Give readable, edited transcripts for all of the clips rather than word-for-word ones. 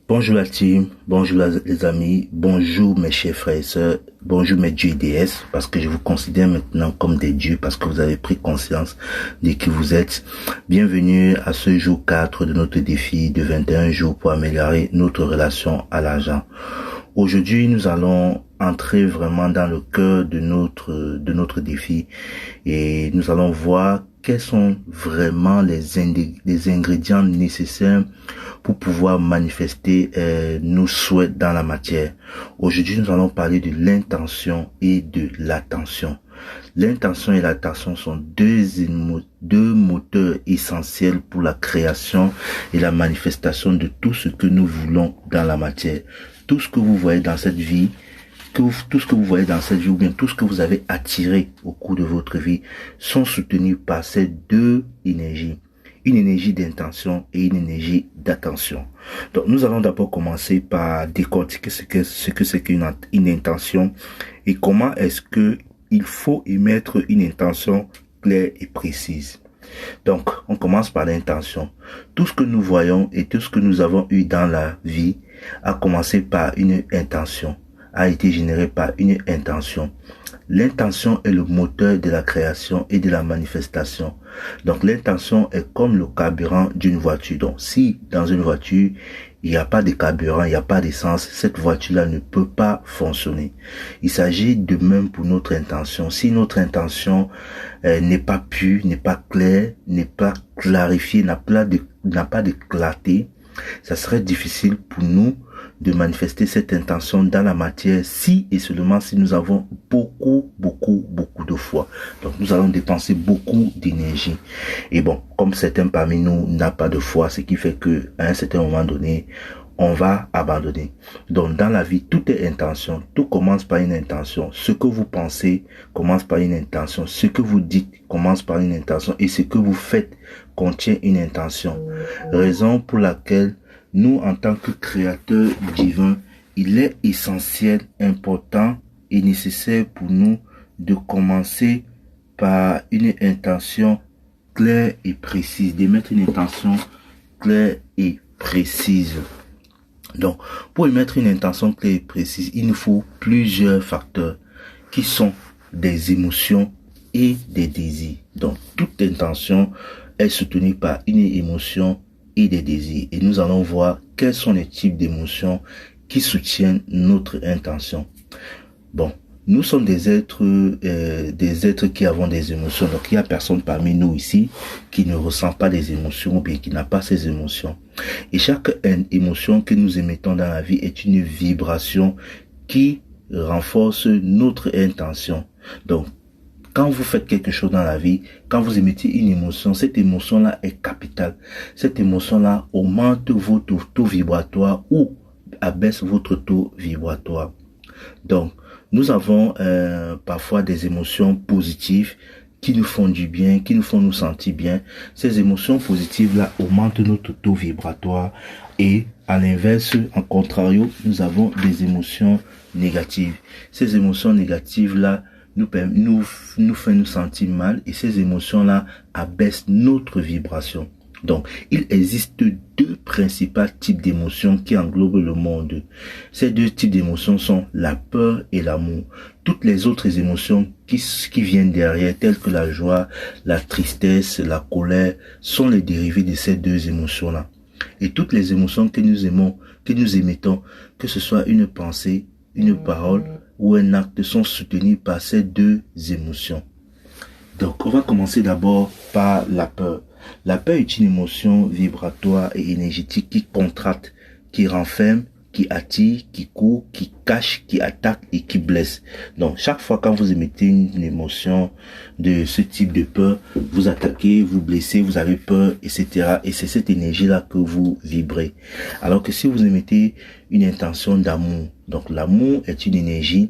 Bonjour la team, bonjour les amis, bonjour mes chers frères et sœurs, bonjour mes dieux et déesses, parce que je vous considère maintenant comme des dieux, parce que vous avez pris conscience de qui vous êtes. Bienvenue à ce jour 4 de notre défi de 21 jours pour améliorer notre relation à l'argent. Aujourd'hui, nous allons entrer vraiment dans le cœur de notre défi et nous allons voir quels sont vraiment les ingrédients nécessaires pour pouvoir manifester nos souhaits dans la matière. Aujourd'hui, nous allons parler de l'intention et de l'attention. L'intention et l'attention sont deux moteurs essentiels pour la création et la manifestation de tout ce que nous voulons dans la matière. Tout ce que vous voyez dans cette vie, tout ce que vous voyez dans cette vie, ou bien tout ce que vous avez attiré au cours de votre vie, sont soutenus par ces deux énergies. Une énergie d'intention et une énergie d'attention. Donc, nous allons d'abord commencer par décortiquer ce que c'est qu'une intention et comment est-ce que il faut émettre une intention claire et précise. Donc, on commence par l'intention. Tout ce que nous voyons et tout ce que nous avons eu dans la vie a commencé par une intention, a été généré par une intention. L'intention est le moteur de la création et de la manifestation. Donc, l'intention est comme le carburant d'une voiture. Donc, si dans une voiture, il n'y a pas de carburant, il n'y a pas d'essence, cette voiture-là ne peut pas fonctionner. Il s'agit de même pour notre intention. Si notre intention n'est pas pure, n'est pas claire, n'est pas clarifiée, n'a pas de clarté, ça serait difficile pour nous de manifester cette intention dans la matière si et seulement si nous avons beaucoup de foi. Donc nous allons dépenser beaucoup d'énergie. Et bon, comme certains parmi nous n'ont pas de foi, ce qui fait que à un certain moment donné, on va abandonner. Donc dans la vie, tout est intention. Tout commence par une intention. Ce que vous pensez commence par une intention. Ce que vous dites commence par une intention. Et ce que vous faites contient une intention. Raison pour laquelle nous, en tant que créateurs divins, il est essentiel, important et nécessaire pour nous de commencer par une intention claire et précise, d'émettre une intention claire et précise. Donc, pour émettre une intention claire et précise, il nous faut plusieurs facteurs qui sont des émotions et des désirs. Donc, toute intention est soutenue par une émotion et des désirs. Et nous allons voir quels sont les types d'émotions qui soutiennent notre intention. Bon, nous sommes des êtres qui avons des émotions. Donc, il n'y a personne parmi nous ici qui ne ressent pas des émotions ou bien qui n'a pas ces émotions. Et chaque émotion que nous émettons dans la vie est une vibration qui renforce notre intention. Donc, quand vous faites quelque chose dans la vie, quand vous émettez une émotion, cette émotion-là est capitale. Cette émotion-là augmente votre taux vibratoire ou abaisse votre taux vibratoire. Donc, nous avons parfois des émotions positives qui nous font du bien, qui nous font nous sentir bien. Ces émotions positives-là augmentent notre taux vibratoire et à l'inverse, en contrario, nous avons des émotions négatives. Ces émotions négatives-là nous fait nous sentir mal et ces émotions-là abaissent notre vibration. Donc, il existe deux principaux types d'émotions qui englobent le monde. Ces deux types d'émotions sont la peur et l'amour. Toutes les autres émotions qui viennent derrière, telles que la joie, la tristesse, la colère, sont les dérivés de ces deux émotions-là. Et toutes les émotions que nous émettons, que ce soit une pensée, une parole ou un acte, sont soutenus par ces deux émotions. Donc, on va commencer d'abord par la peur. La peur est une émotion vibratoire et énergétique qui contracte, qui renferme, qui attire, qui court, qui cache, qui attaque et qui blesse. Donc, chaque fois quand vous émettez une émotion de ce type de peur, vous attaquez, vous blessez, vous avez peur, etc. Et c'est cette énergie-là que vous vibrez. Alors que si vous émettez une intention d'amour, donc l'amour est une énergie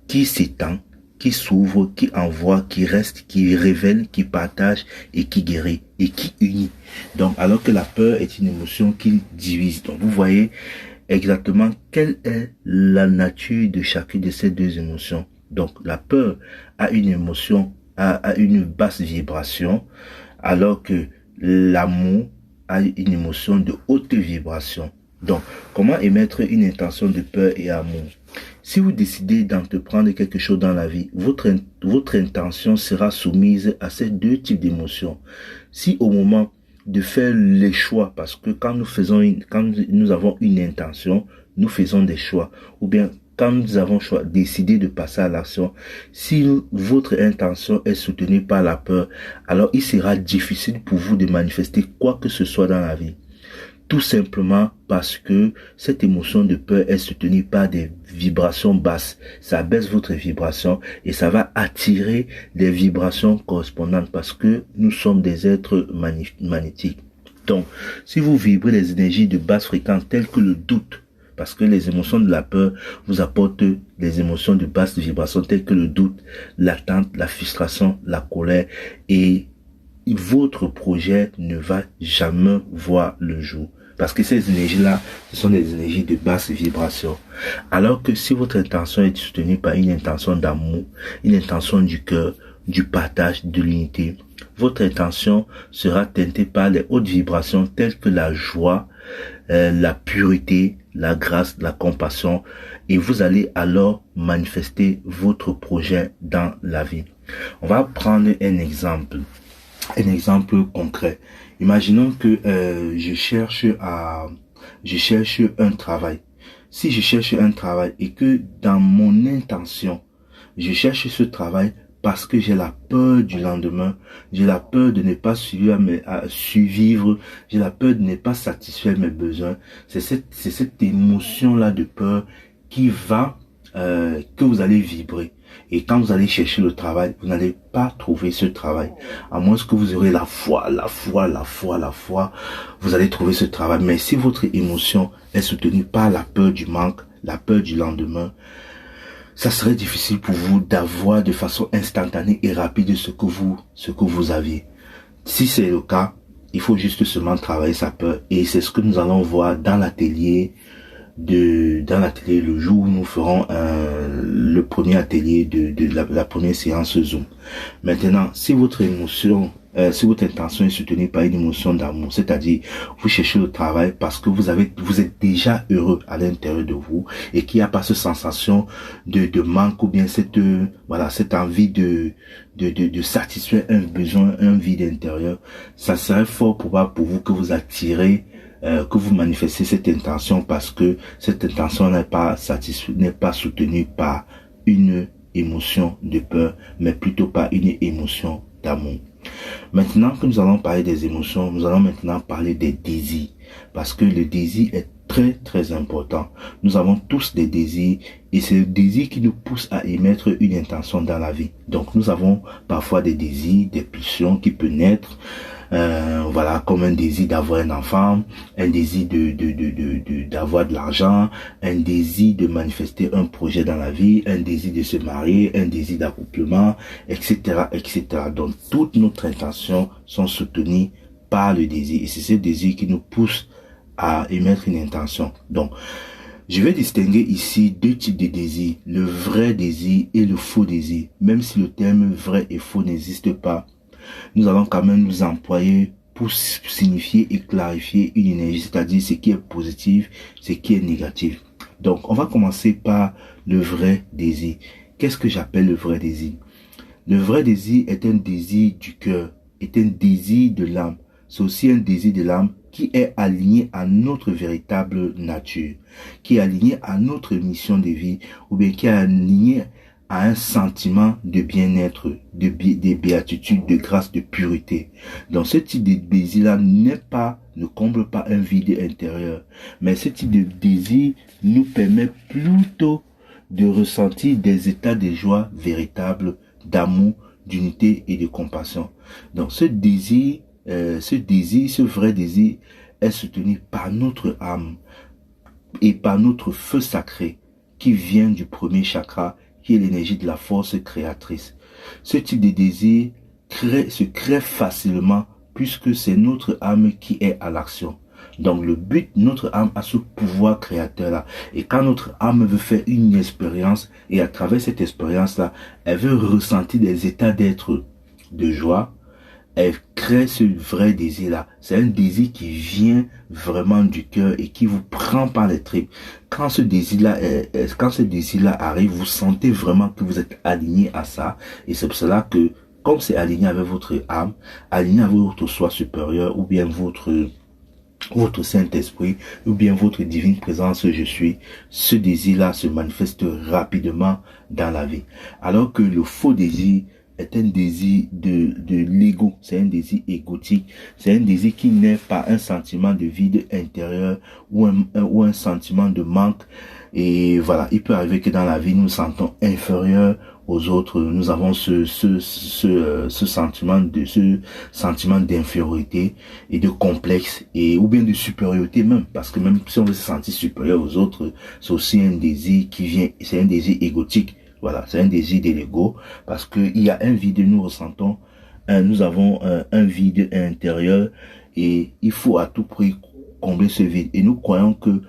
qui s'étend, qui s'ouvre, qui envoie, qui reste, qui révèle, qui partage et qui guérit et qui unit. Donc, alors que la peur est une émotion qui divise. Donc, vous voyez exactement quelle est la nature de chacune de ces deux émotions. Donc, la peur a une émotion, a une basse vibration, alors que l'amour a une émotion de haute vibration. Donc, comment émettre une intention de peur et amour? Si vous décidez d'entreprendre quelque chose dans la vie, votre intention sera soumise à ces deux types d'émotions. Si au moment de faire les choix, parce que quand nous avons une intention, nous faisons des choix, ou bien quand nous avons décidé de passer à l'action, si votre intention est soutenue par la peur, alors il sera difficile pour vous de manifester quoi que ce soit dans la vie. Tout simplement parce que cette émotion de peur est soutenue par des vibrations basses. Ça baisse votre vibration et ça va attirer des vibrations correspondantes parce que nous sommes des êtres magnétiques. Donc, si vous vibrez les énergies de basse fréquence telles que le doute, parce que les émotions de la peur vous apportent des émotions de basse vibration telles que le doute, l'attente, la frustration, la colère, et votre projet ne va jamais voir le jour. Parce que ces énergies-là, ce sont des énergies de basse vibration. Alors que si votre intention est soutenue par une intention d'amour, une intention du cœur, du partage, de l'unité, votre intention sera teintée par les hautes vibrations telles que la joie, la pureté, la grâce, la compassion, et vous allez alors manifester votre projet dans la vie. On va prendre un exemple concret. Imaginons que je cherche un travail. Si je cherche un travail et que dans mon intention, je cherche ce travail parce que j'ai la peur du lendemain, j'ai la peur de ne pas survivre, j'ai la peur de ne pas satisfaire mes besoins. C'est cette émotion-là de peur qui va, que vous allez vibrer. Et quand vous allez chercher le travail, vous n'allez pas trouver ce travail. À moins que vous aurez la foi, vous allez trouver ce travail. Mais si votre émotion est soutenue par la peur du manque, la peur du lendemain, ça serait difficile pour vous d'avoir de façon instantanée et rapide ce que vous aviez. Si c'est le cas, il faut juste seulement travailler sa peur. Et c'est ce que nous allons voir dans l'atelier le jour où nous ferons le premier atelier de la première séance Zoom. Maintenant, si votre intention est soutenue par une émotion d'amour, c'est-à-dire vous cherchez le travail parce que vous êtes déjà heureux à l'intérieur de vous et qu'il n'y a pas cette sensation de manque ou bien cette envie de satisfaire un besoin, un vide intérieur, ça serait fort probable pour vous que vous attirez que vous manifestez cette intention parce que cette intention n'est pas soutenue par une émotion de peur, mais plutôt par une émotion d'amour. Maintenant que nous allons parler des émotions, nous allons maintenant parler des désirs, parce que le désir est très très important. Nous avons tous des désirs et c'est le désir qui nous pousse à émettre une intention dans la vie. Donc nous avons parfois des désirs, des pulsions qui peuvent naître, comme un désir d'avoir un enfant, un désir d'avoir de l'argent, un désir de manifester un projet dans la vie, un désir de se marier, un désir d'accouplement, etc., etc. Donc toutes nos intentions sont soutenues par le désir et c'est ce désir qui nous pousse à émettre une intention. Donc, je vais distinguer ici deux types de désirs, le vrai désir et le faux désir. Même si le terme vrai et faux n'existe pas, nous allons quand même nous employer pour signifier et clarifier une énergie, c'est-à-dire ce qui est positif, ce qui est négatif. Donc, on va commencer par le vrai désir. Qu'est-ce que j'appelle le vrai désir? Le vrai désir est un désir du cœur, est un désir de l'âme. C'est aussi un désir de l'âme qui est aligné à notre véritable nature, qui est aligné à notre mission de vie, ou bien qui est aligné à un sentiment de bien-être, de béatitude, de grâce, de pureté. Donc ce type de désir-là ne comble pas un vide intérieur, mais ce type de désir nous permet plutôt de ressentir des états de joie véritables, d'amour, d'unité et de compassion. Donc ce vrai désir est soutenu par notre âme et par notre feu sacré qui vient du premier chakra, qui est l'énergie de la force créatrice. Ce type de désir se crée facilement puisque c'est notre âme qui est à l'action. Donc le but, notre âme a ce pouvoir créateur-là. Et quand notre âme veut faire une expérience, et à travers cette expérience-là, elle veut ressentir des états d'être de joie, elle crée ce vrai désir-là. C'est un désir qui vient vraiment du cœur et qui vous prend par les tripes. Quand ce désir-là arrive, vous sentez vraiment que vous êtes aligné à ça. Et c'est pour cela que, comme c'est aligné avec votre âme, aligné avec votre soi supérieur, ou bien votre Saint-Esprit, ou bien votre divine présence je suis, ce désir-là se manifeste rapidement dans la vie. Alors que le faux désir est un désir de l'ego, c'est un désir égotique, c'est un désir qui n'est pas un sentiment de vide intérieur ou un sentiment de manque. Et voilà, il peut arriver que dans la vie, nous nous sentons inférieurs aux autres, nous avons ce sentiment d'infériorité et de complexe, et ou bien de supériorité même, parce que même si on veut se sentir supérieur aux autres, c'est aussi un désir qui vient, c'est un désir égotique. Voilà, c'est un désir de l'ego, parce que il y a un vide, nous ressentons, nous avons un vide intérieur, et il faut à tout prix combler ce vide. Et nous croyons que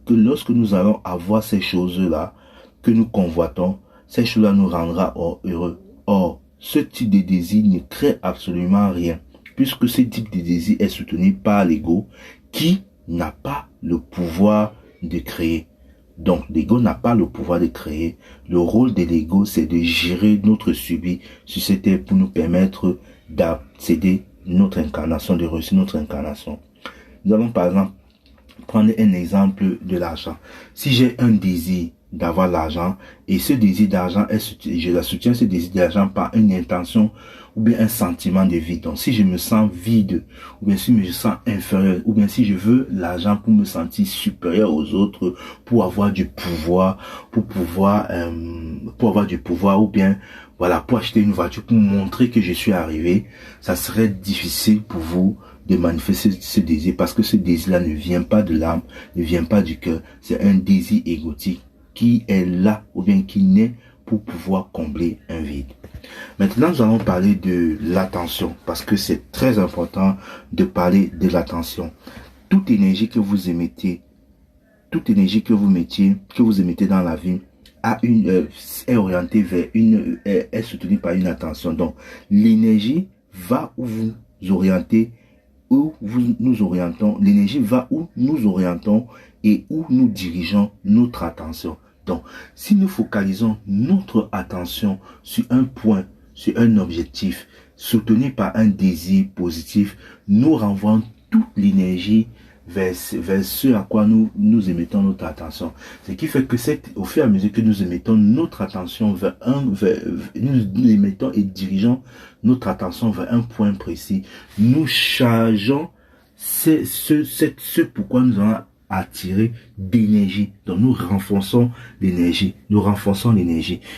lorsque nous allons avoir ces choses-là que nous convoitons, ces choses-là nous rendra heureux. Or, ce type de désir ne crée absolument rien, puisque ce type de désir est soutenu par l'ego, qui n'a pas le pouvoir de créer. Donc, l'ego n'a pas le pouvoir de créer. Le rôle de l'ego, c'est de gérer notre subit sur cette terre pour nous permettre d'accéder notre incarnation, de réussir notre incarnation. Nous allons par exemple prendre un exemple de l'argent. Si j'ai un désir d'avoir l'argent, et ce désir d'argent, je la soutiens, ce désir d'argent par une intention ou bien un sentiment de vide. Donc si je me sens vide, ou bien si je me sens inférieur, ou bien si je veux l'argent pour me sentir supérieur aux autres, pour avoir du pouvoir, pour avoir du pouvoir, ou bien voilà, pour acheter une voiture, pour montrer que je suis arrivé, ça serait difficile pour vous de manifester ce désir, parce que ce désir-là ne vient pas de l'âme, ne vient pas du cœur. C'est un désir égotique qui est là, ou bien qui naît pour pouvoir combler un vide. Maintenant, nous allons parler de l'attention, parce que c'est très important de parler de l'attention. Toute énergie que vous émettez, toute énergie que vous émettez dans la vie, est orientée vers est soutenue par une attention. Donc, l'énergie va où vous orientez, nous orientons, l'énergie va où nous orientons et où nous dirigeons notre attention. Donc, si nous focalisons notre attention sur un point, sur un objectif, soutenu par un désir positif, nous renvoyons toute l'énergie vers ce à quoi nous émettons notre attention. Ce qui fait que au fur et à mesure que nous émettons notre attention nous émettons et dirigeons notre attention vers un point précis, nous chargeons ce pourquoi nous allons attirer d'énergie. Donc nous renforçons l'énergie.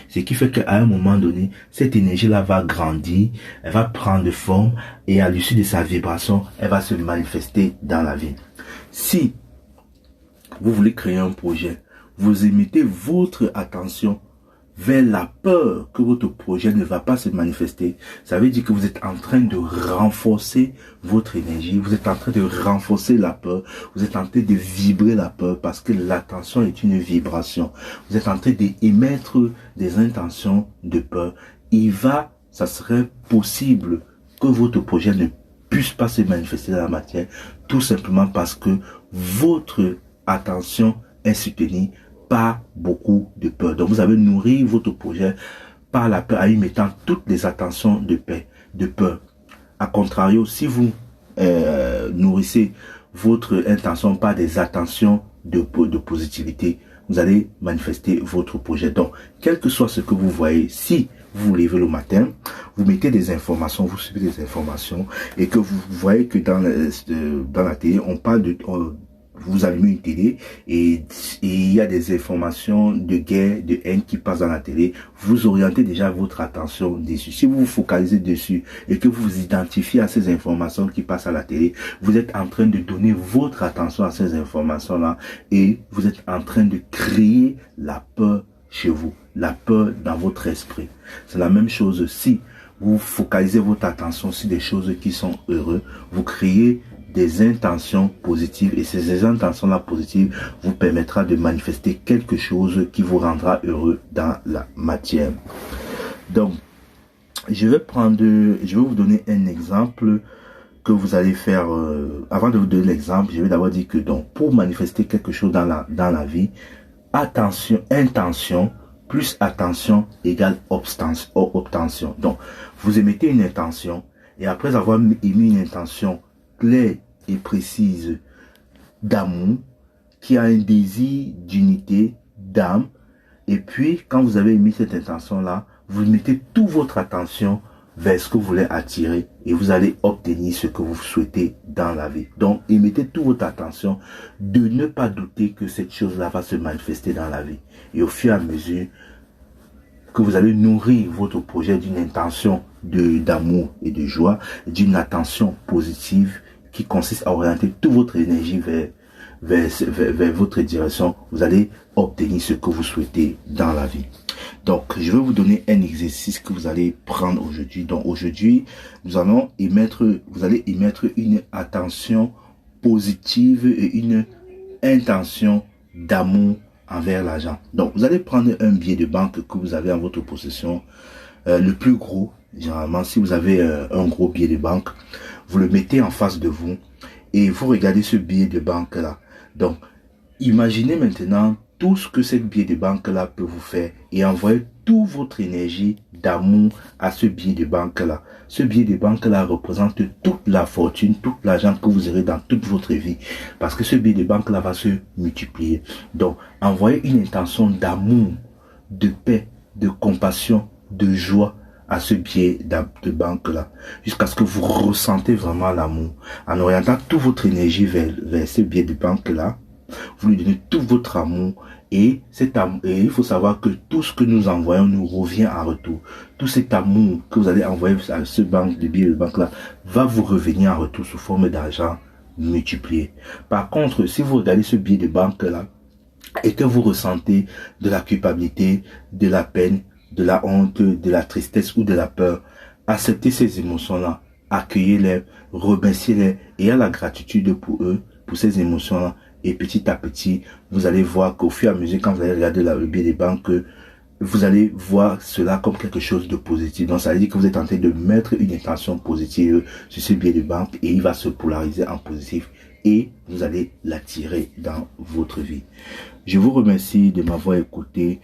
Ce qui fait qu'à un moment donné, cette énergie-là va grandir, elle va prendre forme, et à l'issue de sa vibration, elle va se manifester dans la vie. Si vous voulez créer un projet, vous émettez votre attention vers la peur que votre projet ne va pas se manifester, ça veut dire que vous êtes en train de renforcer votre énergie, vous êtes en train de renforcer la peur, vous êtes en train de vibrer la peur, parce que l'attention est une vibration. Vous êtes en train d'émettre des intentions de peur. Ça serait possible que votre projet ne puisse pas se manifester dans la matière, tout simplement parce que votre attention est soutenue par beaucoup de peur. Donc vous avez nourri votre projet par la peur, en y mettant toutes les attentions de peur. A contrario, si vous nourrissez votre intention par des attentions de positivité, vous allez manifester votre projet. Donc, quel que soit ce que vous voyez, si vous vous levez le matin, vous mettez des informations, vous suivez des informations, et que vous voyez que dans la télé, on parle vous allumez une télé et il y a des informations de guerre, de haine qui passent dans la télé, vous orientez déjà votre attention dessus. Si vous vous focalisez dessus et que vous vous identifiez à ces informations qui passent à la télé, vous êtes en train de donner votre attention à ces informations-là, et vous êtes en train de créer la peur chez vous, la peur dans votre esprit. C'est la même chose si vous focalisez votre attention sur des choses qui sont heureuses, vous créez des intentions positives, et ces intentions-là positives vous permettra de manifester quelque chose qui vous rendra heureux dans la matière. Donc, Je vais vous donner un exemple que vous allez faire. Avant de vous donner l'exemple, je vais d'abord dire que donc pour manifester quelque chose dans la vie, attention, intention plus attention égale obtention. Donc, vous émettez une intention et après avoir émis une intention claire et précise d'amour, qui a un désir d'unité, d'âme, et puis quand vous avez émis cette intention-là, vous mettez toute votre attention vers ce que vous voulez attirer et vous allez obtenir ce que vous souhaitez dans la vie. Donc, mettez toute votre attention de ne pas douter que cette chose-là va se manifester dans la vie. Et au fur et à mesure que vous allez nourrir votre projet d'une intention d'amour et de joie, d'une attention positive qui consiste à orienter toute votre énergie vers votre direction, vous allez obtenir ce que vous souhaitez dans la vie. Donc, je vais vous donner un exercice que vous allez prendre aujourd'hui. Donc, aujourd'hui, vous allez émettre une attention positive et une intention d'amour envers l'argent. Donc, vous allez prendre un billet de banque que vous avez en votre possession, le plus gros. Généralement, si vous avez un gros billet de banque, vous le mettez en face de vous et vous regardez ce billet de banque là. Donc, imaginez maintenant tout ce que cette billet de banque là peut vous faire et envoyez toute votre énergie d'amour à ce billet de banque là. Ce billet de banque là représente toute la fortune, tout l'argent que vous aurez dans toute votre vie, parce que ce billet de banque là va se multiplier. Donc, envoyez une intention d'amour, de paix, de compassion, de joie à ce billet de banque là, jusqu'à ce que vous ressentez vraiment l'amour, en orientant toute votre énergie vers ce billet de banque là. Vous lui donnez tout votre amour et il faut savoir que tout ce que nous envoyons nous revient en retour. Tout cet amour que vous allez envoyer à ce billet de banque là va vous revenir en retour sous forme d'argent multiplié. Par contre, si vous regardez ce billet de banque là et que vous ressentez de la culpabilité, de la peine, de la honte, de la tristesse ou de la peur, acceptez ces émotions là, accueillez-les, remerciez-les et ayez la gratitude pour eux, pour ces émotions là. Et petit à petit, vous allez voir qu'au fur et à mesure, quand vous allez regarder le billet des banques, vous allez voir cela comme quelque chose de positif. Donc, ça veut dire que vous êtes en train de mettre une intention positive sur ce billet de banque et il va se polariser en positif et vous allez l'attirer dans votre vie. Je vous remercie de m'avoir écouté.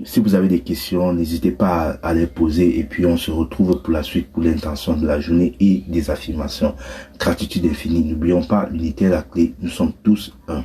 Si vous avez des questions, n'hésitez pas à les poser et puis on se retrouve pour la suite pour l'intention de la journée et des affirmations. Gratitude infinie. N'oublions pas, l'unité est la clé. Nous sommes tous un.